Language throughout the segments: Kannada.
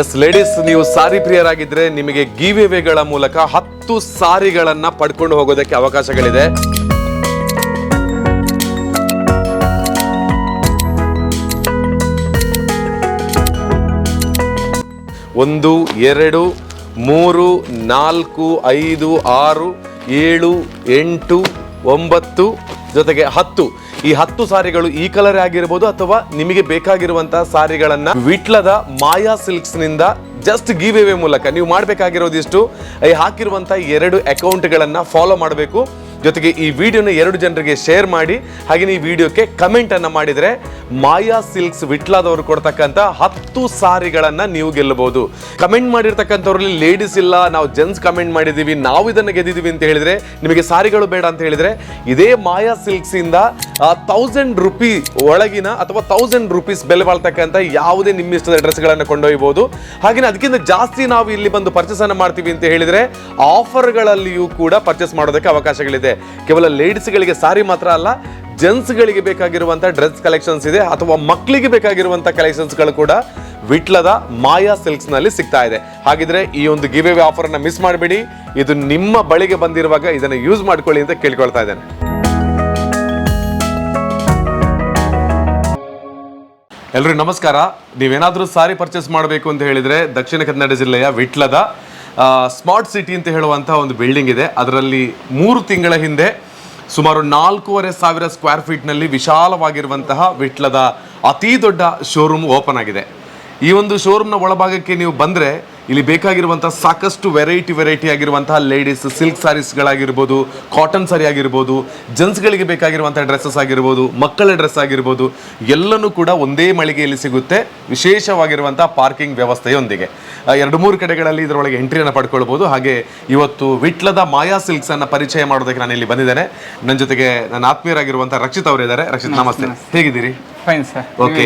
ಎಸ್ ಲೇಡೀಸ್, ನೀವು ಸಾರಿ ಪ್ರಿಯರಾಗಿದ್ರೆ ನಿಮಗೆ ಗಿವ್ ಅವೇಗಳ ಮೂಲಕ 10 ಸಾರಿಗಳನ್ನ ಪಡ್ಕೊಂಡು ಹೋಗೋದಕ್ಕೆ ಅವಕಾಶಗಳಿದೆ. ಒಂದು 2 3 4 5 6 7 8 9 ಜೊತೆಗೆ 10. ಈ 10 ಸಾರಿಗಳು ಈ ಕಲರ್ ಆಗಿರ್ಬೋದು ಅಥವಾ ನಿಮಗೆ ಬೇಕಾಗಿರುವಂತಹ ಸಾರಿಗಳನ್ನ ವಿಟ್ಲದ ಮಾಯಾ ಸಿಲ್ಕ್ಸ್ ನಿಂದ ಜಸ್ಟ್ ಗಿವ್ ಅವೇ ಮೂಲಕ ನೀವು ಮಾಡಬೇಕಾಗಿರೋದಿಷ್ಟು ಹಾಕಿರುವಂತಹ 2 ಅಕೌಂಟ್ಗಳನ್ನ ಫಾಲೋ ಮಾಡಬೇಕು. ಜೊತೆಗೆ ಈ ವಿಡಿಯೋನ 2 ಜನರಿಗೆ ಶೇರ್ ಮಾಡಿ, ಹಾಗೆ ಈ ವಿಡಿಯೋಕ್ಕೆ ಕಮೆಂಟ್ ಅನ್ನ ಮಾಡಿದ್ರೆ ಮಾಯಾ ಸಿಲ್ಕ್ಸ್ ವಿಟ್ಲಾದವರು ಕೊಡ್ತಕ್ಕಂಥ 10 ಸಾರಿಗಳನ್ನ ನೀವು ಗೆಲ್ಲಬಹುದು. ಕಮೆಂಟ್ ಮಾಡಿರ್ತಕ್ಕಂಥವ್ರಲ್ಲಿ ಲೇಡೀಸ್ ಇಲ್ಲ, ನಾವು ಜೆಂಟ್ಸ್ ಕಮೆಂಟ್ ಮಾಡಿದೀವಿ, ನಾವು ಇದನ್ನ ಗೆದ್ದಿದೀವಿ ಅಂತ ಹೇಳಿದ್ರೆ, ನಿಮಗೆ ಸಾರಿಗಳು ಬೇಡ ಅಂತ ಹೇಳಿದ್ರೆ ಇದೇ ಮಾಯಾ ಸಿಲ್ಕ್ಸ್ ಇಂದ 1000 ರೂಪಿ ಒಳಗಿನ ಅಥವಾ 1000 ರೂಪೀಸ್ ಬೆಲೆ ಬಾಳ್ತಕ್ಕಂಥ ಯಾವುದೇ ನಿಮ್ಮ ಇಷ್ಟದ ಡ್ರೆಸ್ಗಳನ್ನು ಕೊಂಡೊಯ್ಯಬಹುದು. ಹಾಗೆ ಅದಕ್ಕಿಂತ ಜಾಸ್ತಿ ನಾವು ಇಲ್ಲಿ ಬಂದು ಪರ್ಚೇಸ್ ಅನ್ನ ಮಾಡ್ತೀವಿ ಅಂತ ಹೇಳಿದ್ರೆ ಆಫರ್ಗಳಲ್ಲಿಯೂ ಕೂಡ ಪರ್ಚೇಸ್ ಮಾಡೋದಕ್ಕೆ ಅವಕಾಶಗಳಿದೆ. ಕೇವಲ ಲೇಡೀಸ್ಗಳಿಗೆ ಸಾರಿ ಮಾತ್ರ ಅಲ್ಲ, ಜೆಂಟ್ಸ್ಗಳಿಗೆ ಬೇಕಾಗಿರುವಂತಹ ಡ್ರೆಸ್ ಕಲೆಕ್ಷನ್ಸ್ ಇದೆ, ಅಥವಾ ಮಕ್ಕಳಿಗೆ ಬೇಕಾಗಿರುವಂತಹ ಕಲೆಕ್ಷನ್ಸ್ಗಳು ಕೂಡ ವಿಟ್ಲದ ಮಾಯಾ ಸಿಲ್ಕ್ಸ್ ನಲ್ಲಿ ಸಿಗ್ತಾ ಇದೆ. ಹಾಗಿದ್ರೆ ಈ ಒಂದು ಗಿವ್ ಅವೇ ಆಫರ್ ಅನ್ನ ಮಿಸ್ ಮಾಡಬೇಡಿ. ಇದು ನಿಮ್ಮ ಬಳಿಗೆ ಬಂದಿರುವಾಗ ಇದನ್ನ ಯೂಸ್ ಮಾಡ್ಕೊಳ್ಳಿ ಅಂತ ಕೇಳ್ಕೊಳ್ತಾ ಇದ್ದೇನೆ. ಎಲ್ರಿಗೂ ನಮಸ್ಕಾರ. ನೀವೇನಾದ್ರೂ ಸಾರಿ ಪರ್ಚೇಸ್ ಮಾಡಬೇಕು ಅಂತ ಹೇಳಿದ್ರೆ ದಕ್ಷಿಣ ಕನ್ನಡ ಜಿಲ್ಲೆಯ ವಿಟ್ಲದ ಸ್ಮಾರ್ಟ್ ಸಿಟಿ ಅಂತ ಹೇಳುವಂತಹ ಒಂದು ಬಿಲ್ಡಿಂಗ್ ಇದೆ. ಅದರಲ್ಲಿ 3 ತಿಂಗಳ ಹಿಂದೆ ಸುಮಾರು 4,500 ಸ್ಕ್ವೇರ್ ಫೀಟ್ ನಲ್ಲಿ ವಿಶಾಲವಾಗಿರುವಂತಹ ವಿಟ್ಲದ ಅತಿ ದೊಡ್ಡ ಶೋರೂಮ್ ಓಪನ್ ಆಗಿದೆ. ಈ ಒಂದು ಶೋರೂಮ್ನ ಒಳಭಾಗಕ್ಕೆ ನೀವು ಬಂದ್ರೆ ಇಲ್ಲಿ ಬೇಕಾಗಿರುವಂತಹ ಸಾಕಷ್ಟು ವೆರೈಟಿ ಆಗಿರುವಂತಹ ಲೇಡೀಸ್ ಸಿಲ್ಕ್ ಸ್ಯಾರೀಸ್ಗಳಾಗಿರ್ಬೋದು, ಕಾಟನ್ ಸಾರಿ ಆಗಿರ್ಬೋದು, ಜೆಂಟ್ಸ್ಗಳಿಗೆ ಬೇಕಾಗಿರುವಂತಹ ಡ್ರೆಸ್ಸಸ್ ಆಗಿರ್ಬೋದು, ಮಕ್ಕಳ ಡ್ರೆಸ್ ಆಗಿರ್ಬೋದು, ಎಲ್ಲನೂ ಕೂಡ ಒಂದೇ ಮಳಿಗೆಯಲ್ಲಿ ಸಿಗುತ್ತೆ, ವಿಶೇಷವಾಗಿರುವಂತಹ ಪಾರ್ಕಿಂಗ್ ವ್ಯವಸ್ಥೆಯೊಂದಿಗೆ. 2-3 ಕಡೆಗಳಲ್ಲಿ ಇದರೊಳಗೆ ಎಂಟ್ರಿಯನ್ನು ಪಡ್ಕೊಳ್ಬೋದು. ಹಾಗೆ ಇವತ್ತು ವಿಟ್ಲದ ಮಾಯಾ ಸಿಲ್ಕ್ಸ್ ಅನ್ನ ಪರಿಚಯ ಮಾಡೋದಕ್ಕೆ ನಾನು ಇಲ್ಲಿ ಬಂದಿದ್ದೇನೆ. ನನ್ನ ಜೊತೆಗೆ ನನ್ನ ಆತ್ಮೀಯರಾಗಿರುವಂತಹ ರಕ್ಷಿತ್ ಅವರು ಇದ್ದಾರೆ. ರಕ್ಷಿತ್, ನಮಸ್ತೆ, ಹೇಗಿದ್ದೀರಿ? Fine sir. ಓಕೆ,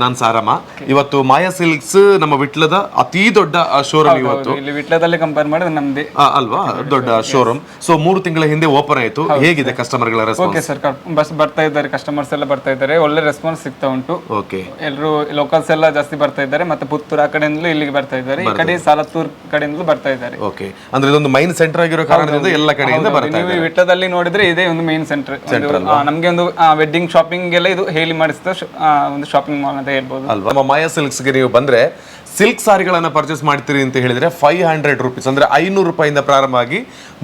ನಾನು ಸಾರಮ್ಮ. ಇವತ್ತು ಮಾಯಾ ಸಿಲ್ಕ್ಸ್ ನಮ್ಮ ವಿಟ್ಲದ ಅತಿ ದೊಡ್ಡ ಶೋರೂಮ್. ಇವತ್ತು ಇಲ್ಲಿ ವಿಟ್ಲದಲ್ಲಿ ಕಂಪೇರ್ ಮಾಡಿದ್ರೆ ನಮ್ದೇ ಅಲ್ವಾ ದೊಡ್ಡ ಶೋರೂಮ್. ಸೊ 3 ತಿಂಗಳ ಹಿಂದೆ ಓಪನ್ ಆಯಿತು. ಹೇಗಿದೆ ಕಸ್ಟಮರ್ಗಳ ರೆಸ್ಪಾನ್ಸ್? ಓಕೆ ಸರ್, ಬಸ್ ಬರ್ತಾ ಇದ್ದಾರೆ, ಕಸ್ಟಮರ್ಸ್ ಎಲ್ಲ ಬರ್ತಾ ಇದ್ದಾರೆ, ಒಳ್ಳೆ ರೆಸ್ಪಾನ್ಸ್ ಸಿಗ್ತಾ ಉಂಟು. ಓಕೆ, ಎಲ್ಲರೂ ಲೋಕಲ್ಸ್ ಎಲ್ಲ ಜಾಸ್ತಿ ಬರ್ತಾ ಇದ್ದಾರೆ, ಮತ್ತೆ ಪುತ್ತೂರು ಆ ಕಡೆಯಿಂದಲೂ ಇಲ್ಲಿಗೆ ಬರ್ತಾ ಇದ್ದಾರೆ, ಈ ಕಡೆ ಸಾಲತ್ತೂರ್ ಕಡೆಯಿಂದಲೂ ಬರ್ತಾ ಇದ್ದಾರೆ. ಓಕೆ, ಅಂದ್ರೆ ಇದೊಂದು ಮೈನ್ ಸೆಂಟರ್ ಆಗಿರೋ ಕಾರಣದಿಂದ ಎಲ್ಲ ಕಡೆಯಿಂದ ಬರ್ತಾ ನೀವು ವಿಟ್ಲದಲ್ಲಿ ನೋಡಿದ್ರೆ ಇದೇ ಒಂದು ಮೇನ್ ಸೆಂಟರ್. ನಮ್ಗೆ ಒಂದು ವೆಡ್ಡಿಂಗ್ ಶಾಪಿಂಗ್ ಎಲ್ಲ ಇದು ಹೇಳಿ ಮಾಡಿಸಿದ ಒಂದು ಶಾಪಿಂಗ್ ಮಾಲ್ ಅಂತ ಹೇಳ್ಬೋದು ಅಲ್ವಾ. ನಮ್ಮ ಮಾಯಾ ಸಿಲ್ಕ್ಸ್ ಗೆ ನೀವು ಬಂದ್ರೆ ಸಿಲ್ಕ್ ಸಾರಿಗಳನ್ನ ಪರ್ಚೇಸ್ ಮಾಡ್ತೀರಿ ಅಂತ ಹೇಳಿದ್ರೆ 500 ರೂಪೀಸ್ ಅಂದ್ರೆ 500 ರೂಪಾಯಿಂದ ಪ್ರಾರಂಭ ಆಗಿ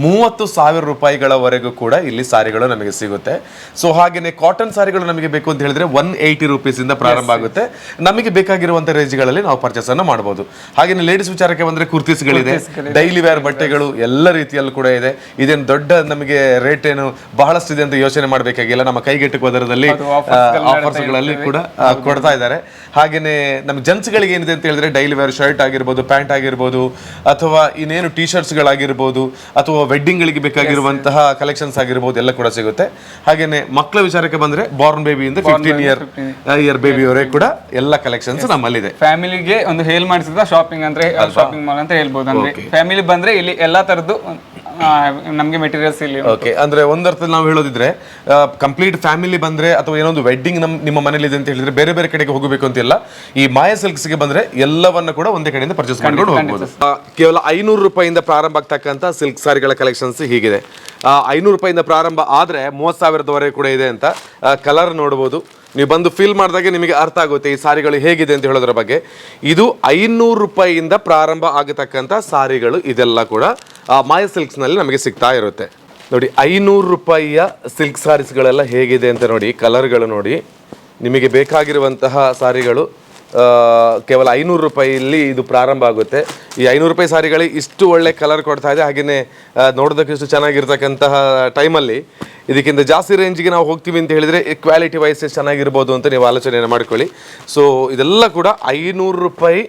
30,000 ರೂಪಾಯಿಗಳವರೆಗೂ ಕೂಡ ಇಲ್ಲಿ ಸಾರಿಗಳು ನಮಗೆ ಸಿಗುತ್ತೆ. ಸೊ ಹಾಗೇನೆ ಕಾಟನ್ ಸಾರಿಗಳು ನಮಗೆ ಬೇಕು ಅಂತ ಹೇಳಿದ್ರೆ 180 ರೂಪೀಸ್ ಇಂದ ಪ್ರಾರಂಭ ಆಗುತ್ತೆ. ನಮಗೆ ಬೇಕಾಗಿರುವಂತಹ ರೇಂಜ್ಗಳಲ್ಲಿ ನಾವು ಪರ್ಚೇಸ್ ಅನ್ನು ಮಾಡಬಹುದು. ಹಾಗೇನೆ ಲೇಡೀಸ್ ವಿಚಾರಕ್ಕೆ ಬಂದ್ರೆ ಕುರ್ತೀಸ್ಗಳಿದೆ, ಡೈಲಿ ವೇರ್ ಬಟ್ಟೆಗಳು ಎಲ್ಲ ರೀತಿಯಲ್ಲೂ ಕೂಡ ಇದೆ. ಇದೇನು ದೊಡ್ಡ ನಮಗೆ ರೇಟ್ ಏನು ಬಹಳಷ್ಟು ಇದೆ ಅಂತ ಯೋಚನೆ ಮಾಡಬೇಕಾಗಿಲ್ಲ. ನಮ್ಮ ಕೈಗೆಟುಕುವ ದರದಲ್ಲಿ ಆಫರ್ಸ್ಗಳಲ್ಲಿ ಕೂಡ ಕೊಡ್ತಾ ಇದ್ದಾರೆ. ಹಾಗೇನೆ ನಮ್ಮ ಜೆಂಟ್ಸ್ಗಳಿಗೆ ಏನಿದೆ ಅಂತ ಹೇಳಿದ್ರೆ ಡೈಲಿ ವೇರ್ ಶರ್ಟ್ ಆಗಿರ್ಬೋದು, ಪ್ಯಾಂಟ್ ಆಗಿರ್ಬೋದು, ಅಥವಾ ಇನ್ನೇನು ಟೀ ಶರ್ಟ್ಸ್ಗಳಾಗಿರ್ಬೋದು, ಅಥವಾ ವೆಡ್ಡಿಂಗ್ಗಳಿಗೆ ಬೇಕಾಗಿರುವಂತಹ ಕಲೆಕ್ಷನ್ಸ್ ಆಗಿರ್ಬೋದು, ಎಲ್ಲ ಕೂಡ ಸಿಗುತ್ತೆ. ಹಾಗೇನೆ ಮಕ್ಕಳ ವಿಚಾರಕ್ಕೆ ಬಂದ್ರೆ ಬಾರ್ನ್ ಬೇಬಿ ಇಂದ 15 ಇಯರ್ ಬೇಬಿಯವರೆಗೆ ಕೂಡ ಎಲ್ಲ ಕಲೆಕ್ಷನ್ಸ್ ನಮ್ಮಲ್ಲಿದೆ. ಫ್ಯಾಮಿಲಿಗೆ ಒಂದು ಹೇಲ್ ಮಾಡಿಸಿದ ಶಾಪಿಂಗ್ ಅಂದ್ರೆ ಶಾಪಿಂಗ್ ಮಾಲ್ ಅಂತ ಹೇಳ್ಬೋದು. ಅಂದ್ರೆ ಫ್ಯಾಮಿಲಿ ಬಂದ್ರೆ ಇಲ್ಲಿ ಎಲ್ಲಾ ತರದ್ದು ನಮಗೆ ಮೆಟೀರಿಯಲ್ಸ್ ಇಲ್ಲಿ. ಓಕೆ, ಅಂದ್ರೆ ಒಂದರ್ಥದಲ್ಲಿ ನಾವು ಹೇಳೋದಿದ್ರೆ ಕಂಪ್ಲೀಟ್ ಫ್ಯಾಮಿಲಿ ಬಂದ್ರೆ ಅಥವಾ ಏನೋ ಒಂದು ವೆಡ್ಡಿಂಗ್ ನಿಮ್ಮ ಮನೇಲಿ ಇದೆ ಅಂತ ಹೇಳಿದ್ರೆ ಬೇರೆ ಬೇರೆ ಕಡೆಗೆ ಹೋಗಬೇಕು ಅಂತಿಲ್ಲ. ಈ ಮಾಯಾ ಸಿಲ್ಕ್ಸ್ ಗೆ ಬಂದ್ರೆ ಎಲ್ಲವನ್ನ ಕೂಡ ಒಂದೇ ಕಡೆಯಿಂದ ಪರ್ಚೇಸ್ ಮಾಡ್ಕೊಂಡು ಹೋಗ್ಬೋದು. ಕೇವಲ 500 ರೂಪಾಯಿಂದ ಪ್ರಾರಂಭ ಆಗ್ತಕ್ಕಂಥ ಸಿಲ್ಕ್ ಸಾರಿಗಳ ಕಲೆಕ್ಷನ್ಸ್ ಹೀಗಿದೆ. 500 ರೂಪಾಯಿಂದ ಪ್ರಾರಂಭ ಆದ್ರೆ 30,000ದವರೆಗೆ ಕೂಡ ಇದೆ ಅಂತ ಕಲರ್ ನೋಡಬಹುದು. ನೀವು ಬಂದು ಫೀಲ್ ಮಾಡಿದಾಗೆ ನಿಮಗೆ ಅರ್ಥ ಆಗುತ್ತೆ ಈ ಸಾರಿಗಳು ಹೇಗಿದೆ ಅಂತ ಹೇಳೋದ್ರ ಬಗ್ಗೆ. ಇದು 500 ರೂಪಾಯಿಯಿಂದ ಪ್ರಾರಂಭ ಆಗತಕ್ಕಂಥ ಸಾರಿಗಳು ಇದೆಲ್ಲ ಕೂಡ ಮಾಯಾ ಸಿಲ್ಕ್ಸ್ ನಲ್ಲಿ ನಮಗೆ ಸಿಗ್ತಾ ಇರುತ್ತೆ. ನೋಡಿ 500 ರೂಪಾಯಿಯ ಸಿಲ್ಕ್ ಸಾರೀಸ್ಗಳೆಲ್ಲ ಹೇಗಿದೆ ಅಂತ ನೋಡಿ, ಕಲರ್ಗಳು ನೋಡಿ. ನಿಮಗೆ ಬೇಕಾಗಿರುವಂತಹ ಸಾರಿಗಳು ಕೇವಲ 500 ರೂಪಾಯಿಯಲ್ಲಿ ಇದು ಪ್ರಾರಂಭ ಆಗುತ್ತೆ. ಈ 500 ರೂಪಾಯಿ ಸಾರಿಗಳು ಇಷ್ಟು ಒಳ್ಳೆ ಕಲರ್ ಕೊಡ್ತಾ ಇದೆ. ಹಾಗೆಯೇ ನೋಡೋದಕ್ಕೆ ಇಷ್ಟು ಚೆನ್ನಾಗಿರ್ತಕ್ಕಂತಹ ಟೈಮಲ್ಲಿ ಇದಕ್ಕಿಂತ ಜಾಸ್ತಿ ರೇಂಜ್ಗೆ ನಾವು ಹೋಗ್ತೀವಿ ಅಂತ ಹೇಳಿದರೆ ಕ್ವಾಲಿಟಿ ವೈಸ್ ಚೆನ್ನಾಗಿರ್ಬೋದು ಅಂತ ನೀವು ಆಲೋಚನೆಯನ್ನು ಮಾಡ್ಕೊಳ್ಳಿ. ಸೊ ಇದೆಲ್ಲ ಕೂಡ 500 ರೂಪಾಯಿ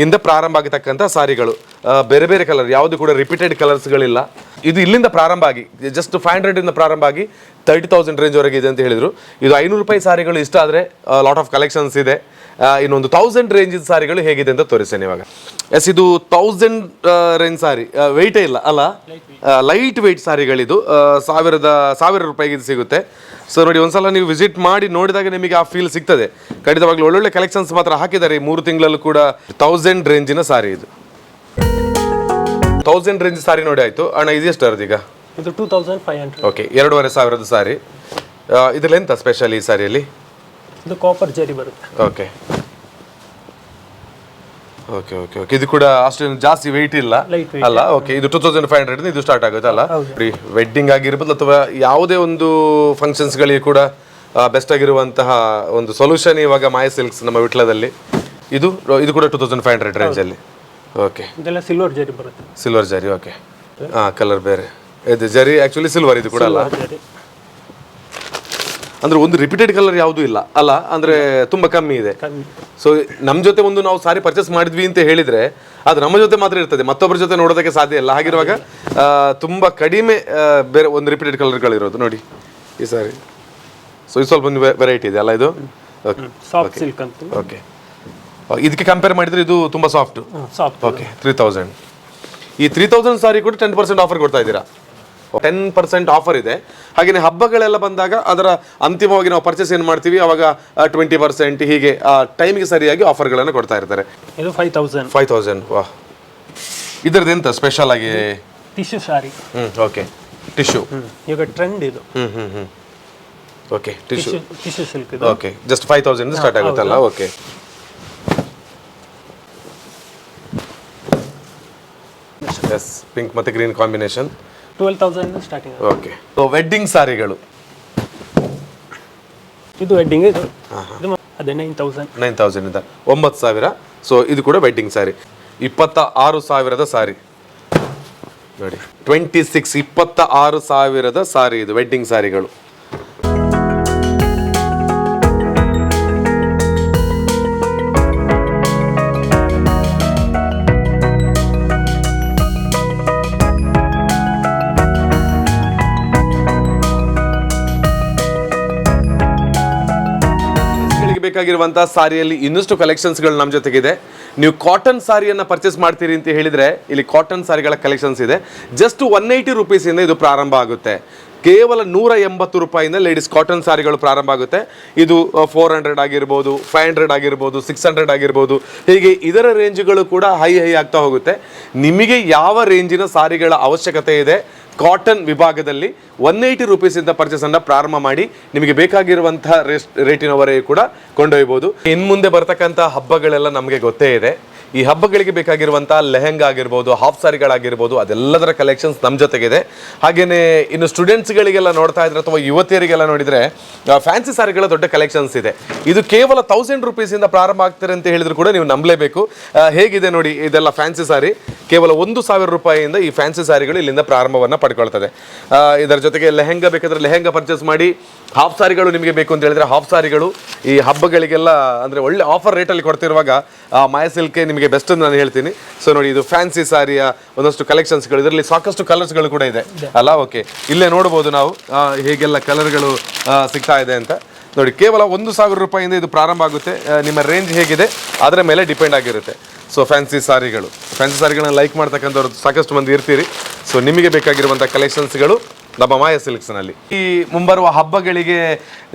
ಇಂದ ಪ್ರಾರಂಭ ಆಗತಕ್ಕಂಥ ಸಾರಿಗಳು. ಬೇರೆ ಬೇರೆ ಕಲರ್, ಯಾವುದು ಕೂಡ ರಿಪೀಟೆಡ್ ಕಲರ್ಸ್ಗಳಿಲ್ಲ. ಇದು ಇಲ್ಲಿಂದ ಪ್ರಾರಂಭ ಆಗಿ ಜಸ್ಟ್ 500 ಇಂದ ಪ್ರಾರಂಭ ಆಗಿ 30,000 ರೇಂಜ್ ವರೆಗೆ ಇದೆ ಅಂತ ಹೇಳಿದ್ರು. ಇದು 500 ರೂಪಾಯಿ ಸಾರಿಗಳು ಇಷ್ಟ ಆದರೆ ಲಾಟ್ ಆಫ್ ಕಲೆಕ್ಷನ್ಸ್ ಇದೆ. ಇನ್ನೊಂದು 1000 ರೇಂಜಿನ ಸಾರಿಗಳು ಹೇಗಿದೆ ಅಂತ ತೋರಿಸ್ತೇನೆ ಇವಾಗ. ಎಸ್, ಇದು 1000 ರೇಂಜ್ ಸಾರಿ, ವೆಯ್ಟೇ ಇಲ್ಲ ಅಲ್ಲ, ಲೈಟ್ ವೆಯ್ಟ್ ಸಾರಿಗಳಿದು. 1000 ರೂಪಾಯಿಗೆ ಇದು ಸಿಗುತ್ತೆ. ಸೊ ನೋಡಿ, ಒಂದ್ಸಲ ನೀವು ವಿಸಿಟ್ ಮಾಡಿ ನೋಡಿದಾಗ ನಿಮಗೆ ಆ ಫೀಲ್ ಸಿಗ್ತದೆ. ಖಂಡಿತವಾಗ್ಲೂ ಒಳ್ಳೊಳ್ಳೆ ಕಲೆಕ್ಷನ್ಸ್ ಮಾತ್ರ ಹಾಕಿದ್ದಾರೆ ಈ 3 ತಿಂಗಳಲ್ಲೂ ಕೂಡ. 1000 ರೇಂಜಿನ ಸಾರಿ ಇದು. 1000 ರೇಂಜ್ ಸಾರಿ ನೋಡಿ ಆಯ್ತು ಅಣ್ಣ. ಇದು ಎಷ್ಟು ಈಗ? ಇದು 2500. ಓಕೆ, 2500 ಸಾರಿ. ಇದ್ರಲ್ಲಿ ಎಂತ ಸ್ಪೆಷಲ್ ಈ ಸಾರಿಯಲ್ಲಿ? ಇದು ಕಾಪರ್ ಜರಿ ಬರುತ್ತೆ. ಓಕೆ ಓಕೆ ಓಕೆ ಓಕೆ ಇದು ಕೂಡ ಅಷ್ಟೇನು ಜಾಸ್ತಿ ವೆಯ್ಟ್ ಇಲ್ಲ ಅಲ್ಲ? ಓಕೆ, ಇದು 2500 ಇದು ಸ್ಟಾರ್ಟ್ ಆಗುತ್ತೆ ಅಲ್ಲ? ವೆಡ್ಡಿಂಗ್ ಆಗಿರ್ಬೋದು ಅಥವಾ ಯಾವುದೇ ಒಂದು ಫಂಕ್ಷನ್ಸ್ಗಳಿಗೆ ಕೂಡ ಬೆಸ್ಟ್ ಆಗಿರುವಂತಹ ಒಂದು ಸೊಲ್ಯೂಷನ್ ಇವಾಗ ಮಾಯ ಸಿಲ್ಕ್ಸ್ ನಮ್ಮ ವಿಟ್ಲದಲ್ಲಿ. ಇದು ಕೂಡ 2500 ರೇಂಜಲ್ಲಿ. ಓಕೆ, ಇದೆಲ್ಲ ಸಿಲ್ವರ್ ಜರಿ ಬರುತ್ತೆ. ಸಿಲ್ವರ್ ಜರಿ, ಓಕೆ. ಕಲರ್ ಬೇರೆ, ಇದು ಜರಿ ಆಕ್ಚುಲಿ ಸಿಲ್ವರ್ ಇದು ಕೂಡ ಅಲ್ಲ? ಅಂದ್ರೆ ಒಂದು ರಿಪೀಟೆಡ್ ಕಲರ್ ಯಾವುದೂ ಇಲ್ಲ ಅಲ್ಲ, ಅಂದ್ರೆ ತುಂಬಾ ಕಮ್ಮಿ ಇದೆ. ಸೊ ನಮ್ಮ ಜೊತೆ ಒಂದು ನಾವು ಸಾರಿ ಪರ್ಚೇಸ್ ಮಾಡಿದ್ವಿ ಅಂತ ಹೇಳಿದ್ರೆ ಅದು ನಮ್ಮ ಜೊತೆ ಮಾತ್ರ ಇರ್ತದೆ, ಮತ್ತೊಬ್ಬರ ಜೊತೆ ನೋಡೋದಕ್ಕೆ ಸಾಧ್ಯ ಇಲ್ಲ. ಹಾಗಿರುವಾಗ ತುಂಬಾ ಕಡಿಮೆ ಬೇರೆ ಒಂದು ರಿಪೀಟೆಡ್ ಕಲರ್ಗಳಿರೋದು ನೋಡಿ ಈ ಸಾರಿ. ಸೊ ಇದು ಸ್ವಲ್ಪ ಒಂದು ವೆರೈಟಿ ಇದೆ ಅಲ್ಲ ಇದು? ಸಾಫ್ಟ್ ಸಿಲ್ಕ್ ಅಂತ. ಓಕೆ, ಇದಕ್ಕೆ ಕಂಪೇರ್ ಮಾಡಿದ್ರೆ ಇದು ತುಂಬಾ ಸಾಫ್ಟ್. ಓಕೆ, 3000. ಈ 3000 ಸಾರಿ ಕೂಡ 10% ಆಫರ್ ಕೊಡ್ತಾ ಇದ್ದೀರಾ? 10% ಆಫರ್ ಇದೆ. ಹಾಗೆಯೇ ಹಬ್ಬಗಳೆಲ್ಲ ಬಂದಾಗ ಅದರ ಅಂತಿಮವಾಗಿ ನಾವು ಪರ್ಚೇಸ್ ಏನು ಮಾಡ್ತೀವಿ ಅವಾಗ 20% ಹೀಗೆ ಟೈಮಿಗೆ ಸರಿಯಾಗಿ ಆಫರ್ಗಳನ್ನು ಕೊಡ್ತಾ ಇರ್ತಾರೆ. ಇದು 5000. ವಾ, ಇದರದ್ದು ಎಂತ ಸ್ಪೆಷಲ್ ಆಗಿ? ಟಿಶ್ಯೂ ಸಾರಿ. ಓಕೆ, ಟಿಶ್ಯೂ ಈಗ ಟ್ರೆಂಡ್ ಇದು. ಓಕೆ, ಟಿಶ್ಯೂ ಸಿಲ್ಕ್ ಇದು. ಓಕೆ, ಜಸ್ಟ್ 5000 ಸ್ಟಾರ್ಟ್ ಆಗುತ್ತಲ್ಲ? ಓಕೆ, ಎಸ್, ಪಿಂಕ್ ಮತ್ತೆ green combination. 12,000 starting. Okay, so wedding ಸಾರಿಗಳು ಇದು ವೆಡ್ಡಿಂಗ್ ಇದು. ಅದೇ 9,000 ಇಂದ 9,000. ಸೊ ಇದು ಕೂಡ ವೆಡ್ಡಿಂಗ್ ಸಾರಿ. 26,000 ಸಾರಿ ನೋಡಿ. 26,000 ಸಾರಿ ಇದು ವೆಡ್ಡಿಂಗ್ ಸಾರಿಗಳು. ಬೇಕಾಗಿರುವಂತಹ ಸಾರಿಯಲ್ಲಿ ಇನ್ನಷ್ಟು ಕಲೆಕ್ಷನ್ಸ್ಗಳು ನಮ್ಮ ಜೊತೆಗಿದೆ. ನೀವು ಕಾಟನ್ ಸಾರಿಯನ್ನು ಪರ್ಚೇಸ್ ಮಾಡ್ತೀರಿ ಅಂತ ಹೇಳಿದ್ರೆ ಇಲ್ಲಿ ಕಾಟನ್ ಸಾರಿಗಳ ಕಲೆಕ್ಷನ್ಸ್ ಇದೆ. ಜಸ್ಟ್ 180 ರೂಪೀಸಿಂದ ಇದು ಪ್ರಾರಂಭ ಆಗುತ್ತೆ. ಕೇವಲ 180 ರೂಪಾಯಿಂದ ಲೇಡೀಸ್ ಕಾಟನ್ ಸಾರಿಗಳು ಪ್ರಾರಂಭ ಆಗುತ್ತೆ. ಇದು 400 ಆಗಿರ್ಬೋದು, 500 ಆಗಿರ್ಬೋದು, 600 ಆಗಿರ್ಬೋದು, ಹೀಗೆ ಇದರ ರೇಂಜ್ಗಳು ಕೂಡ ಹೈ ಆಗ್ತಾ ಹೋಗುತ್ತೆ. ನಿಮಗೆ ಯಾವ ರೇಂಜಿನ ಸಾರಿಗಳ ಅವಶ್ಯಕತೆ ಇದೆ ಕಾಟನ್ ವಿಭಾಗದಲ್ಲಿ 180 ರೂಪೀಸಿಂದ ಪರ್ಚೇಸನ್ನು ಪ್ರಾರಂಭ ಮಾಡಿ ನಿಮಗೆ ಬೇಕಾಗಿರುವಂತಹ ರೇಟಿನವರೆಗೂ ಕೂಡ ಕೊಂಡೊಯ್ಬೋದು. ಇನ್ನು ಮುಂದೆ ಬರ್ತಕ್ಕಂಥ ಹಬ್ಬಗಳೆಲ್ಲ ನಮಗೆ ಗೊತ್ತೇ ಇದೆ. ಈ ಹಬ್ಬಗಳಿಗೆ ಬೇಕಾಗಿರುವಂಥ ಲೆಹೆಂಗಾ ಆಗಿರ್ಬೋದು, ಹಾಫ್ ಸಾರಿಗಳಾಗಿರ್ಬೋದು, ಅದೆಲ್ಲದರ ಕಲೆಕ್ಷನ್ಸ್ ನಮ್ಮ ಜೊತೆಗಿದೆ. ಹಾಗೆಯೇ ಇನ್ನು ಸ್ಟೂಡೆಂಟ್ಸ್ಗಳಿಗೆಲ್ಲ ನೋಡ್ತಾ ಇದ್ರೆ ಅಥವಾ ಯುವತಿಯರಿಗೆಲ್ಲ ನೋಡಿದರೆ ಫ್ಯಾನ್ಸಿ ಸಾರಿಗಳ ದೊಡ್ಡ ಕಲೆಕ್ಷನ್ಸ್ ಇದೆ. ಇದು ಕೇವಲ 1000 ರೂಪೀಸಿಂದ ಪ್ರಾರಂಭ ಆಗ್ತಾರೆ ಅಂತ ಹೇಳಿದ್ರು ಕೂಡ ನೀವು ನಂಬಲೇಬೇಕು. ಹೇಗಿದೆ ನೋಡಿ, ಇದೆಲ್ಲ ಫ್ಯಾನ್ಸಿ ಸಾರಿ. ಕೇವಲ 1,000 ರೂಪಾಯಿಯಿಂದ ಈ ಫ್ಯಾನ್ಸಿ ಸಾರಿಗಳು ಇಲ್ಲಿಂದ ಪ್ರಾರಂಭವನ್ನು ಪಡ್ಕೊಳ್ತದೆ. ಇದರ ಜೊತೆಗೆ ಲೆಹೆಂಗಾ ಬೇಕಾದರೆ ಲೆಹೆಂಗಾ ಪರ್ಚೇಸ್ ಮಾಡಿ. ಹಾಫ್ ಸಾರಿಗಳು ನಿಮಗೆ ಬೇಕು ಅಂತ ಹೇಳಿದ್ರೆ ಹಾಫ್ ಸಾರಿಗಳು ಈ ಹಬ್ಬಗಳಿಗೆಲ್ಲ ಅಂದರೆ ಒಳ್ಳೆ ಆಫರ್ ರೇಟಲ್ಲಿ ಕೊಡ್ತಿರುವಾಗ ಮಾಯ ಸಿಲ್ಕೆ ನಿಮಗೆ ಬೆಸ್ಟ್ ಅಂತ ನಾನು ಹೇಳ್ತೀನಿ. ಸೊ ನೋಡಿ, ಇದು ಫ್ಯಾನ್ಸಿ ಸಾರಿಯ ಒಂದಷ್ಟು ಕಲೆಕ್ಷನ್ಸ್ಗಳು. ಇದರಲ್ಲಿ ಸಾಕಷ್ಟು ಕಲರ್ಸ್ಗಳು ಕೂಡ ಇದೆ ಅಲ್ಲ? ಓಕೆ, ಇಲ್ಲೇ ನೋಡ್ಬೋದು ನಾವು ಹೇಗೆಲ್ಲ ಕಲರ್ಗಳು ಸಿಗ್ತಾ ಇದೆ ಅಂತ ನೋಡಿ. ಕೇವಲ 1,000 ರೂಪಾಯಿಯಿಂದ ಇದು ಪ್ರಾರಂಭ ಆಗುತ್ತೆ. ನಿಮ್ಮ ರೇಂಜ್ ಹೇಗಿದೆ ಅದರ ಮೇಲೆ ಡಿಪೆಂಡ್ ಆಗಿರುತ್ತೆ. ಸೊ ಫ್ಯಾನ್ಸಿ ಸಾರಿಗಳನ್ನ ಲೈಕ್ ಮಾಡ್ತಕ್ಕಂಥವ್ರು ಸಾಕಷ್ಟು ಮಂದಿ ಇರ್ತೀರಿ. ಸೊ ನಿಮಗೆ ಬೇಕಾಗಿರುವಂಥ ಕಲೆಕ್ಷನ್ಸ್ಗಳು ನಮ್ಮ ಮಾಯ ಸಿಲ್ಕ್ಸ್ನಲ್ಲಿ. ಈ ಮುಂಬರುವ ಹಬ್ಬಗಳಿಗೆ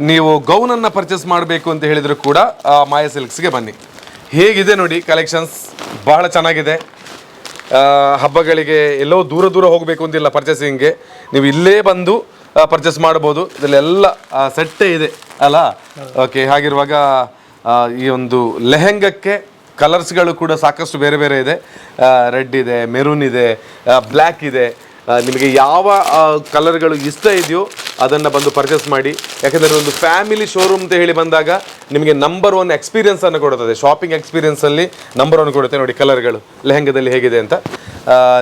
ನೀವು ಗೌನನ್ನು ಪರ್ಚೇಸ್ ಮಾಡಬೇಕು ಅಂತ ಹೇಳಿದ್ರು ಕೂಡ ಮಾಯ ಸಿಲ್ಕ್ಸ್ಗೆ ಬನ್ನಿ. ಹೇಗಿದೆ ನೋಡಿ ಕಲೆಕ್ಷನ್ಸ್, ಬಹಳ ಚೆನ್ನಾಗಿದೆ. ಹಬ್ಬಗಳಿಗೆ ಎಲ್ಲೋ ದೂರ ಹೋಗಬೇಕು ಅಂತಿಲ್ಲ ಪರ್ಚೇಸಿಂಗ್ಗೆ, ನೀವು ಇಲ್ಲೇ ಬಂದು ಪರ್ಚೇಸ್ ಮಾಡ್ಬೋದು. ಇದರಲ್ಲೆಲ್ಲ ಸೆಟ್ಟೇ ಇದೆ ಅಲ್ಲ? ಓಕೆ, ಹಾಗಿರುವಾಗ ಈ ಒಂದು ಲೆಹೆಂಗಕ್ಕೆ ಕಲರ್ಸ್ಗಳು ಕೂಡ ಸಾಕಷ್ಟು ಬೇರೆ ಬೇರೆ ಇದೆ. ರೆಡ್ ಇದೆ, ಮೆರೂನ್ ಇದೆ, ಬ್ಲ್ಯಾಕ್ ಇದೆ. ನಿಮಗೆ ಯಾವ ಕಲರ್ಗಳು ಇಷ್ಟ ಇದೆಯೋ ಅದನ್ನು ಬಂದು ಪರ್ಚೇಸ್ ಮಾಡಿ. ಯಾಕೆಂದರೆ ಒಂದು ಫ್ಯಾಮಿಲಿ ಶೋರೂಮ್ ಅಂತ ಹೇಳಿ ಬಂದಾಗ ನಿಮಗೆ ನಂಬರ್ 1 ಎಕ್ಸ್ಪೀರಿಯನ್ಸನ್ನು ಕೊಡುತ್ತದೆ. ಶಾಪಿಂಗ್ ಎಕ್ಸ್ಪೀರಿಯನ್ಸಲ್ಲಿ ನಂಬರ್ 1 ಕೊಡುತ್ತೆ. ನೋಡಿ ಕಲರ್ಗಳು ಲೆಹೆಂಗಾದಲ್ಲಿ ಹೇಗಿದೆ ಅಂತ.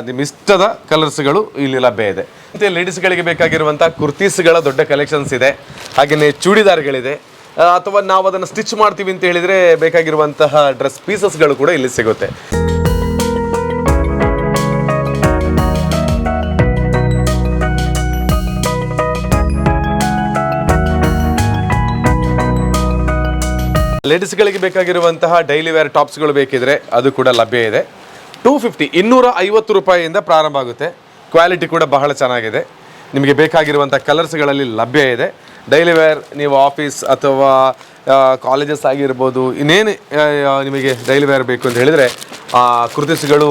ನಿಮ್ಮ ಇಷ್ಟದ ಕಲರ್ಸ್ಗಳು ಇಲ್ಲಿ ಲಭ್ಯ ಇದೆ. ಮತ್ತು ಲೇಡೀಸ್ಗಳಿಗೆ ಬೇಕಾಗಿರುವಂಥ ಕುರ್ತೀಸ್ಗಳ ದೊಡ್ಡ ಕಲೆಕ್ಷನ್ಸ್ ಇದೆ. ಹಾಗೆಯೇ ಚೂಡಿದಾರ್ಗಳಿದೆ. ಅಥವಾ ನಾವು ಅದನ್ನು ಸ್ಟಿಚ್ ಮಾಡ್ತೀವಿ ಅಂತ ಹೇಳಿದರೆ ಬೇಕಾಗಿರುವಂತಹ ಡ್ರೆಸ್ ಪೀಸಸ್ಗಳು ಕೂಡ ಇಲ್ಲಿ ಸಿಗುತ್ತೆ. ಲೇಡೀಸ್ಗಳಿಗೆ ಬೇಕಾಗಿರುವಂತಹ ಡೈಲಿ ವೇರ್ ಟಾಪ್ಸ್ಗಳು ಬೇಕಿದ್ರೆ ಅದು ಕೂಡ ಲಭ್ಯ ಇದೆ. 250 250 ರೂಪಾಯಿಯಿಂದ ಪ್ರಾರಂಭ ಆಗುತ್ತೆ. ಕ್ವಾಲಿಟಿ ಕೂಡ ಬಹಳ ಚೆನ್ನಾಗಿದೆ. ನಿಮಗೆ ಬೇಕಾಗಿರುವಂಥ ಕಲರ್ಸ್ಗಳಲ್ಲಿ ಲಭ್ಯ ಇದೆ. ಡೈಲಿ ವೇರ್ ನೀವು ಆಫೀಸ್ ಅಥವಾ ಕಾಲೇಜಸ್ ಆಗಿರ್ಬೋದು, ಇನ್ನೇನು ನಿಮಗೆ ಡೈಲಿ ವೇರ್ ಬೇಕು ಅಂತ ಹೇಳಿದರೆ ಕುರ್ತಿಸ್ಗಳು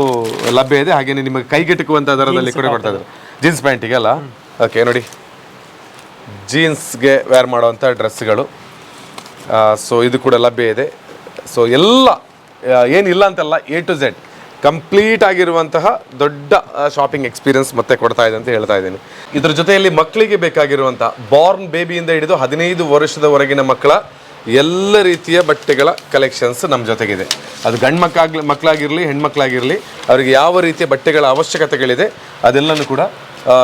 ಲಭ್ಯ ಇದೆ. ಹಾಗೆಯೇ ನಿಮಗೆ ಕೈಗೆಟುಕುವಂಥ ದರದಲ್ಲಿ ಕೂಡ ಕೊಡ್ತಾ ಇದ್ದಾರೆ. ಜೀನ್ಸ್ ಪ್ಯಾಂಟಿಗೆ ಅಲ್ಲ, ಓಕೆ ನೋಡಿ, ಜೀನ್ಸ್ಗೆ ವೇರ್ ಮಾಡುವಂಥ ಡ್ರೆಸ್ಗಳು. ಸೊ ಇದು ಕೂಡ ಲಭ್ಯ ಇದೆ. ಸೊ ಎಲ್ಲ ಏನಿಲ್ಲ ಅಂತಲ್ಲ, A to Z ಕಂಪ್ಲೀಟ್ ಆಗಿರುವಂತಹ ದೊಡ್ಡ ಶಾಪಿಂಗ್ ಎಕ್ಸ್ಪೀರಿಯನ್ಸ್ ಮತ್ತೆ ಕೊಡ್ತಾ ಇದೆ ಅಂತ ಹೇಳ್ತಾ ಇದ್ದೀನಿ. ಇದ್ರ ಜೊತೆಯಲ್ಲಿ ಮಕ್ಕಳಿಗೆ ಬೇಕಾಗಿರುವಂಥ ಬಾರ್ನ್ ಬೇಬಿಯಿಂದ ಹಿಡಿದು 15 ವರ್ಷದವರೆಗಿನ ಮಕ್ಕಳ ಎಲ್ಲ ರೀತಿಯ ಬಟ್ಟೆಗಳ ಕಲೆಕ್ಷನ್ಸ್ ನಮ್ಮ ಜೊತೆಗಿದೆ. ಅದು ಗಂಡು ಮಕ್ಕಳಾಗಿರಲಿ ಹೆಣ್ಮಕ್ಳಾಗಿರಲಿ, ಅವರಿಗೆ ಯಾವ ರೀತಿಯ ಬಟ್ಟೆಗಳ ಅವಶ್ಯಕತೆಗಳಿದೆ ಅದೆಲ್ಲನೂ ಕೂಡ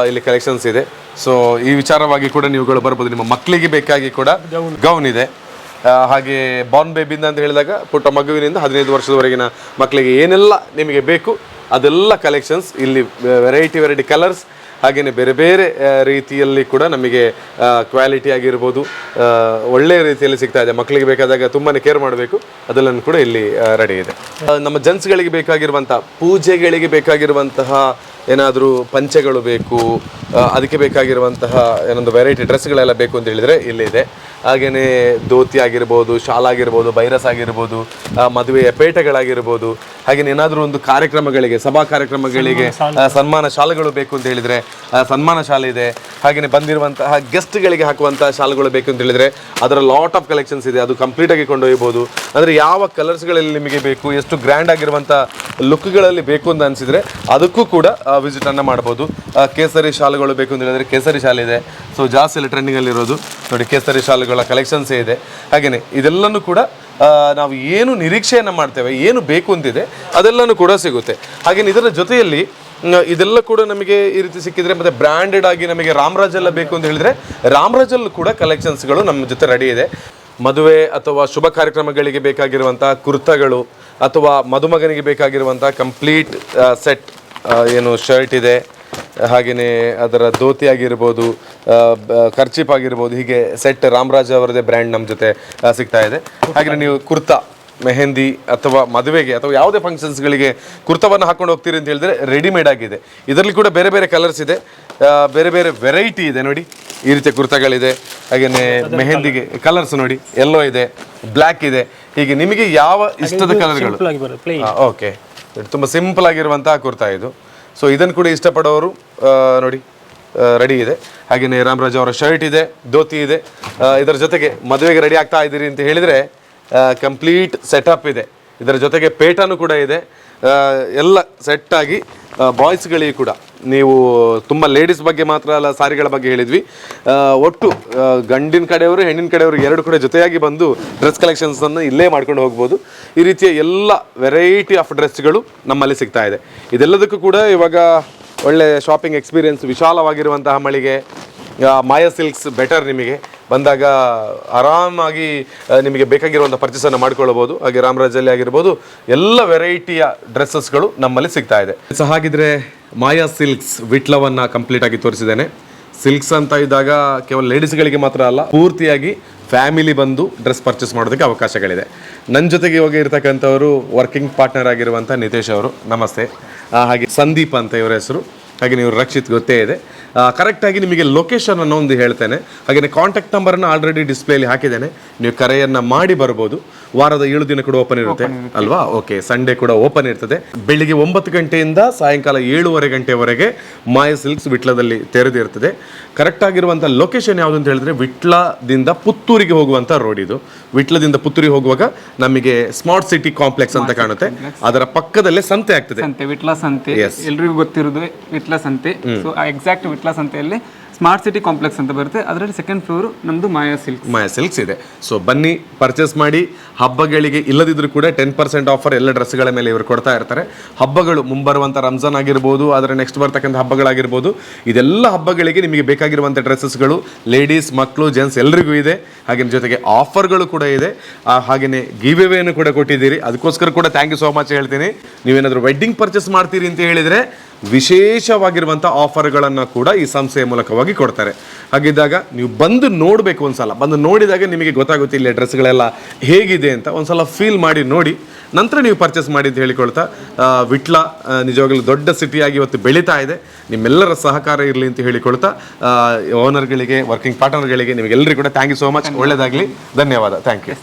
ಇಲ್ಲಿ ಕಲೆಕ್ಷನ್ಸ್ ಇದೆ. ಸೊ ಈ ವಿಚಾರವಾಗಿ ಕೂಡ ನೀವುಗಳು ಬರ್ಬೋದು. ನಿಮ್ಮ ಮಕ್ಕಳಿಗೆ ಬೇಕಾಗಿ ಕೂಡ ಗೌನ್ ಇದೆ. ಹಾಗೆ ಬಾರ್ನ್ ಬೇಬಿಂದ ಅಂತ ಹೇಳಿದಾಗ ಪುಟ್ಟ ಮಗುವಿನಿಂದ 15 ವರ್ಷದವರೆಗಿನ ಮಕ್ಕಳಿಗೆ ಏನೆಲ್ಲ ನಿಮಗೆ ಬೇಕು ಅದೆಲ್ಲ ಕಲೆಕ್ಷನ್ಸ್ ಇಲ್ಲಿ, ವೆರೈಟಿ ಕಲರ್ಸ್, ಹಾಗೆಯೇ ಬೇರೆ ಬೇರೆ ರೀತಿಯಲ್ಲಿ ಕೂಡ ನಮಗೆ ಕ್ವಾಲಿಟಿ ಆಗಿರ್ಬೋದು ಒಳ್ಳೆಯ ರೀತಿಯಲ್ಲಿ ಸಿಗ್ತಾ ಇದೆ. ಮಕ್ಕಳಿಗೆ ಬೇಕಾದಾಗ ತುಂಬಾ ಕೇರ್ ಮಾಡಬೇಕು, ಅದೆಲ್ಲನೂ ಕೂಡ ಇಲ್ಲಿ ರೆಡಿ ಇದೆ. ನಮ್ಮ ಜೆಂಟ್ಸ್ಗಳಿಗೆ ಬೇಕಾಗಿರುವಂಥ ಪೂಜೆಗಳಿಗೆ ಬೇಕಾಗಿರುವಂತಹ ಏನಾದರೂ ಪಂಚೆಗಳು ಬೇಕು, ಅದಕ್ಕೆ ಬೇಕಾಗಿರುವಂತಹ ಏನೊಂದು ವೆರೈಟಿ ಡ್ರೆಸ್ಗಳೆಲ್ಲ ಬೇಕು ಅಂತ ಹೇಳಿದರೆ ಇಲ್ಲಿದೆ. ಹಾಗೆಯೇ ಧೋತಿ ಆಗಿರ್ಬೋದು, ಶಾಲ್ ಆಗಿರ್ಬೋದು, ಬೈರಸ್ ಆಗಿರ್ಬೋದು, ಮದುವೆಯ ಪೇಟೆಗಳಾಗಿರ್ಬೋದು, ಹಾಗೆಯೇ ಏನಾದರೂ ಒಂದು ಕಾರ್ಯಕ್ರಮಗಳಿಗೆ, ಸಭಾ ಕಾರ್ಯಕ್ರಮಗಳಿಗೆ ಸನ್ಮಾನ ಶಾಲೆಗಳು ಬೇಕು ಅಂತ ಹೇಳಿದರೆ ಸನ್ಮಾನ ಶಾಲೆ ಇದೆ. ಹಾಗೆಯೇ ಬಂದಿರುವಂತಹ ಗೆಸ್ಟ್ಗಳಿಗೆ ಹಾಕುವಂಥ ಶಾಲೆಗಳು ಬೇಕು ಅಂತ ಹೇಳಿದರೆ ಅದರ ಲಾಟ್ ಆಫ್ ಕಲೆಕ್ಷನ್ಸ್ ಇದೆ. ಅದು ಕಂಪ್ಲೀಟಾಗಿ ಕೊಂಡೊಯ್ಬೋದು. ಅಂದರೆ ಯಾವ ಕಲರ್ಸ್ಗಳಲ್ಲಿ ನಿಮಗೆ ಬೇಕು, ಎಷ್ಟು ಗ್ರ್ಯಾಂಡ್ ಆಗಿರುವಂಥ ಲುಕ್ಗಳಲ್ಲಿ ಬೇಕು ಅಂತ ಅನಿಸಿದರೆ ಅದಕ್ಕೂ ಕೂಡ ವಿಸಿಟನ್ನು ಮಾಡ್ಬೋದು. ಕೇಸರಿ ಶಾಲೆಗಳು ಬೇಕು ಅಂತ ಹೇಳಿದರೆ ಕೇಸರಿ ಶಾಲೆ ಇದೆ. ಸೊ ಜಾಸ್ತಿ ಟ್ರೆಂಡಿಂಗಲ್ಲಿರೋದು ನೋಡಿ, ಕೇಸರಿ ಶಾಲೆಗಳ ಕಲೆಕ್ಷನ್ಸೇ ಇದೆ. ಹಾಗೆಯೇ ಇದೆಲ್ಲನೂ ಕೂಡ ನಾವು ಏನು ನಿರೀಕ್ಷೆಯನ್ನು ಮಾಡ್ತೇವೆ, ಏನು ಬೇಕು ಅಂತಿದೆ ಅದೆಲ್ಲನೂ ಕೂಡ ಸಿಗುತ್ತೆ. ಹಾಗೆಯೇ ಇದರ ಜೊತೆಯಲ್ಲಿ ಇದೆಲ್ಲ ಕೂಡ ನಮಗೆ ಈ ರೀತಿ ಸಿಕ್ಕಿದ್ರೆ, ಮತ್ತು ಬ್ರ್ಯಾಂಡೆಡ್ ಆಗಿ ನಮಗೆ ರಾಮರಾಜೆಲ್ಲ ಬೇಕು ಅಂತ ಹೇಳಿದರೆ ರಾಮರಾಜಲ್ಲೂ ಕೂಡ ಕಲೆಕ್ಷನ್ಸ್ಗಳು ನಮ್ಮ ಜೊತೆ ರೆಡಿ ಇದೆ. ಮದುವೆ ಅಥವಾ ಶುಭ ಕಾರ್ಯಕ್ರಮಗಳಿಗೆ ಬೇಕಾಗಿರುವಂಥ ಕುರ್ತಗಳು, ಅಥವಾ ಮದುಮಗನಿಗೆ ಬೇಕಾಗಿರುವಂಥ ಕಂಪ್ಲೀಟ್ ಸೆಟ್ ಏನು ಶರ್ಟ್ ಇದೆ, ಹಾಗೆಯೇ ಅದರ ಧೋತಿ ಆಗಿರ್ಬೋದು, ಕರ್ಚೀಪ್ ಆಗಿರ್ಬೋದು, ಹೀಗೆ ಸೆಟ್ ರಾಮರಾಜ್ ಅವರದೇ ಬ್ರ್ಯಾಂಡ್ ನಮ್ಮ ಜೊತೆ ಸಿಗ್ತಾ ಇದೆ. ಹಾಗೆಯೇ ನೀವು ಕುರ್ತಾ, ಮೆಹಂದಿ ಅಥವಾ ಮದುವೆಗೆ ಅಥವಾ ಯಾವುದೇ ಫಂಕ್ಷನ್ಸ್ಗಳಿಗೆ ಕುರ್ತವನ್ನು ಹಾಕೊಂಡು ಹೋಗ್ತೀರಿ ಅಂತ ಹೇಳಿದ್ರೆ ರೆಡಿಮೇಡ್ ಆಗಿದೆ. ಇದರಲ್ಲಿ ಕೂಡ ಬೇರೆ ಬೇರೆ ಕಲರ್ಸ್ ಇದೆ, ಬೇರೆ ಬೇರೆ ವೆರೈಟಿ ಇದೆ. ನೋಡಿ ಈ ರೀತಿಯ ಕುರ್ತಗಳಿದೆ. ಹಾಗೆಯೇ ಮೆಹಂದಿಗೆ ಕಲರ್ಸ್ ನೋಡಿ, ಯೆಲ್ಲೋ ಇದೆ, ಬ್ಲ್ಯಾಕ್ ಇದೆ. ಹೀಗೆ ನಿಮಗೆ ಯಾವ ಇಷ್ಟದ ಕಲರ್ಗಳು. ಓಕೆ, ತುಂಬ ಸಿಂಪಲ್ ಆಗಿರುವಂತಹ ಕುರ್ತಾ ಇದು. ಸೊ ಇದನ್ನು ಕೂಡ ಇಷ್ಟಪಡೋರು ನೋಡಿ ರೆಡಿ ಇದೆ. ಹಾಗೆಯೇ ರಾಮರಾಜ್ ಅವರ ಶರ್ಟ್ ಇದೆ, ಧೋತಿ ಇದೆ. ಇದರ ಜೊತೆಗೆ ಮದುವೆಗೆ ರೆಡಿ ಆಗ್ತಾ ಇದ್ದೀರಿ ಅಂತ ಹೇಳಿದರೆ ಕಂಪ್ಲೀಟ್ ಸೆಟಪ್ ಇದೆ. ಇದರ ಜೊತೆಗೆ ಪೇಟನೂ ಕೂಡ ಇದೆ. ಎಲ್ಲ ಸೆಟ್ಟಾಗಿ ಬಾಯ್ಸ್ಗಳಿಗೆ ಕೂಡ, ನೀವು ತುಂಬ ಲೇಡೀಸ್ ಬಗ್ಗೆ ಮಾತ್ರ ಅಲ್ಲ, ಸಾರಿಗಳ ಬಗ್ಗೆ ಹೇಳಿದ್ವಿ, ಒಟ್ಟು ಗಂಡಿನ ಕಡೆಯವರು ಹೆಣ್ಣಿನ ಕಡೆಯವರು ಎರಡು ಕೂಡ ಜೊತೆಯಾಗಿ ಬಂದು ಡ್ರೆಸ್ ಕಲೆಕ್ಷನ್ಸನ್ನು ಇಲ್ಲೇ ಮಾಡ್ಕೊಂಡು ಹೋಗ್ಬೋದು. ಈ ರೀತಿಯ ಎಲ್ಲ ವೆರೈಟಿ ಆಫ್ ಡ್ರೆಸ್ಗಳು ನಮ್ಮಲ್ಲಿ ಸಿಗ್ತಾ ಇದೆ. ಇದೆಲ್ಲದಕ್ಕೂ ಕೂಡ ಇವಾಗ ಒಳ್ಳೆ ಶಾಪಿಂಗ್ ಎಕ್ಸ್ಪೀರಿಯನ್ಸ್, ವಿಶಾಲವಾಗಿರುವಂತಹ ಮಳಿಗೆ ಮಾಯಾ ಸಿಲ್ಕ್ಸ್ ಬೆಟರ್. ನಿಮಗೆ ಬಂದಾಗ ಆರಾಮಾಗಿ ನಿಮಗೆ ಬೇಕಾಗಿರುವಂಥ ಪರ್ಚೇಸನ್ನು ಮಾಡ್ಕೊಳ್ಬೋದು. ಹಾಗೆ ರಾಮರಾಜಲ್ಲಿ ಆಗಿರ್ಬೋದು ಎಲ್ಲ ವೆರೈಟಿಯ ಡ್ರೆಸ್ಸಸ್ಗಳು ನಮ್ಮಲ್ಲಿ ಸಿಗ್ತಾ ಇದೆ. ಸೊ ಹಾಗಿದ್ರೆ ಮಾಯಾ ಸಿಲ್ಕ್ಸ್ ವಿಟ್ಲವನ್ನು ಕಂಪ್ಲೀಟಾಗಿ ತೋರಿಸಿದ್ದೇನೆ. ಸಿಲ್ಕ್ಸ್ ಅಂತ ಇದ್ದಾಗ ಕೇವಲ ಲೇಡೀಸ್ಗಳಿಗೆ ಮಾತ್ರ ಅಲ್ಲ, ಪೂರ್ತಿಯಾಗಿ ಫ್ಯಾಮಿಲಿ ಬಂದು ಡ್ರೆಸ್ ಪರ್ಚೇಸ್ ಮಾಡೋದಕ್ಕೆ ಅವಕಾಶಗಳಿದೆ. ನನ್ನ ಜೊತೆಗೆ ಇವಾಗ ಇರ್ತಕ್ಕಂಥವರು ವರ್ಕಿಂಗ್ ಪಾರ್ಟ್ನರ್ ಆಗಿರುವಂಥ ನಿತೇಶ್ ಅವರು, ನಮಸ್ತೆ. ಹಾಗೆ ಸಂದೀಪ್ ಅಂತ ಇವರ ಹೆಸರು. ಹಾಗೆ ನೀವು ರಕ್ಷಿತ್ ಗೊತ್ತೇ ಇದೆ. ಕರೆಕ್ಟಾಗಿ ನಿಮಗೆ ಲೊಕೇಶನ್ ಅನ್ನೋ ಒಂದು ಹೇಳ್ತೇನೆ. ಹಾಗೆಯೇ ಕಾಂಟ್ಯಾಕ್ಟ್ ನಂಬರನ್ನು ಆಲ್ರೆಡಿ ಡಿಸ್ಪ್ಲೇಲಿ ಹಾಕಿದ್ದೇನೆ. ನೀವು ಕರೆಯನ್ನು ಮಾಡಿ ಬರ್ಬೋದು. ವಾರದ 7 ದಿನ ಕೂಡ ಓಪನ್ ಇರುತ್ತೆ ಅಲ್ವಾ? ಓಕೆ, ಸಂಡೇ ಕೂಡ ಓಪನ್ ಇರ್ತದೆ. ಬೆಳಿಗ್ಗೆ 9 ಗಂಟೆಯಿಂದ ಸಾಯಂಕಾಲ 7:30 ಗಂಟೆವರೆಗೆ ಮಾಯಾ ಸಿಲ್ಕ್ಸ್ ವಿಟ್ಲದಲ್ಲಿ ತೆರೆದಿರ್ತದೆ. ಕರೆಕ್ಟಾಗಿರುವಂಥ ಲೊಕೇಶನ್ ಯಾವುದು ಅಂತ ಹೇಳಿದ್ರೆ ವಿಟ್ಲದಿಂದ ಪುತ್ತೂರಿಗೆ ಹೋಗುವಂಥ ರೋಡ್ ಇದು. ವಿಟ್ಲದಿಂದ ಪುತ್ತೂರಿಗೆ ಹೋಗುವಾಗ ನಮಗೆ ಸ್ಮಾರ್ಟ್ ಸಿಟಿ ಕಾಂಪ್ಲೆಕ್ಸ್ ಅಂತ ಕಾಣುತ್ತೆ. ಅದರ ಪಕ್ಕದಲ್ಲೇ ಸಂತೆ ಆಗ್ತದೆ, ವಿಟ್ಲ ಸಂತೆ. ಎಲ್ರಿಗೂ ಗೊತ್ತಿರೋದು ವಿಟ್ಲ ಸಂತೆ. ಸೊ ಎಕ್ಸಾಕ್ಟ್ ವಿಟ್ಲ ಸಂತೆಯಲ್ಲಿ ಸ್ಮಾರ್ಟ್ ಸಿಟಿ ಕಾಂಪ್ಲೆಕ್ಸ್ ಅಂತ ಬರುತ್ತೆ. ಅದರಲ್ಲಿ ಸೆಕೆಂಡ್ ಫ್ಲೋರ್ ನಮ್ಮದು ಮಾಯಾ ಸಿಲ್ಕ್ಸ್ ಇದೆ. ಸೊ ಬನ್ನಿ, ಪರ್ಚೇಸ್ ಮಾಡಿ. ಹಬ್ಬಗಳಿಗೆ ಇಲ್ಲದಿದ್ರೂ ಕೂಡ 10% ಆಫರ್ ಎಲ್ಲ ಡ್ರೆಸ್ಗಳ ಮೇಲೆ ಇವರು ಕೊಡ್ತಾ ಇರ್ತಾರೆ. ಹಬ್ಬಗಳು ಮುಂಬರುವಂಥ ರಂಜಾನ್ ಆಗಿರ್ಬೋದು, ಅದರ ನೆಕ್ಸ್ಟ್ ಬರ್ತಕ್ಕಂಥ ಹಬ್ಬಗಳಾಗಿರ್ಬೋದು, ಇದೆಲ್ಲ ಹಬ್ಬಗಳಿಗೆ ನಿಮಗೆ ಬೇಕಾಗಿರುವಂಥ ಡ್ರೆಸ್ಸಸ್ಗಳು ಲೇಡೀಸ್, ಮಕ್ಕಳು, ಜೆಂಟ್ಸ್ ಎಲ್ರಿಗೂ ಇದೆ. ಹಾಗೆ ಜೊತೆಗೆ ಆಫರ್ಗಳು ಕೂಡ ಇದೆ. ಹಾಗೆಯೇ ಗಿವ್ ಅವೇನು ಕೂಡ ಕೊಟ್ಟಿದ್ದೀರಿ. ಅದಕ್ಕೋಸ್ಕರ ಕೂಡ ಥ್ಯಾಂಕ್ ಯು ಸೋ ಮಚ್ ಹೇಳ್ತೀನಿ. ನೀವೇನಾದರೂ ವೆಡ್ಡಿಂಗ್ ಪರ್ಚೇಸ್ ಮಾಡ್ತೀರಿ ಅಂತ ಹೇಳಿದರೆ ವಿಶೇಷವಾಗಿರುವಂಥ ಆಫರ್ಗಳನ್ನು ಕೂಡ ಈ ಸಂಸ್ಥೆಯ ಮೂಲಕವಾಗಿ ಕೊಡ್ತಾರೆ. ಹಾಗಿದ್ದಾಗ ನೀವು ಬಂದು ನೋಡಬೇಕು, ಒಂದ್ಸಲ ಬಂದು ನೋಡಿದಾಗ ನಿಮಗೆ ಗೊತ್ತಾಗುತ್ತೆ ಇಲ್ಲಿ ಡ್ರೆಸ್ಗಳೆಲ್ಲ ಹೇಗಿದೆ ಅಂತ. ಒಂದ್ಸಲ ಫೀಲ್ ಮಾಡಿ ನೋಡಿ, ನಂತರ ನೀವು ಪರ್ಚೇಸ್ ಮಾಡಿ ಅಂತ ಹೇಳಿಕೊಳ್ತಾ, ವಿಟ್ಲ ನಿಜವಾಗಲೂ ದೊಡ್ಡ ಸಿಟಿಯಾಗಿ ಇವತ್ತು ಬೆಳೀತಾ ಇದೆ. ನಿಮ್ಮೆಲ್ಲರ ಸಹಕಾರ ಇರಲಿ ಅಂತ ಹೇಳಿಕೊಳ್ತಾ, ಓನರ್ಗಳಿಗೆ, ವರ್ಕಿಂಗ್ ಪಾರ್ಟ್ನರ್ಗಳಿಗೆ, ನಿಮಗೆಲ್ಲರಿಗೂ ಕೂಡ ಥ್ಯಾಂಕ್ ಯು ಸೋ ಮಚ್. ಒಳ್ಳೆಯದಾಗಲಿ, ಧನ್ಯವಾದ, ಥ್ಯಾಂಕ್ ಯು.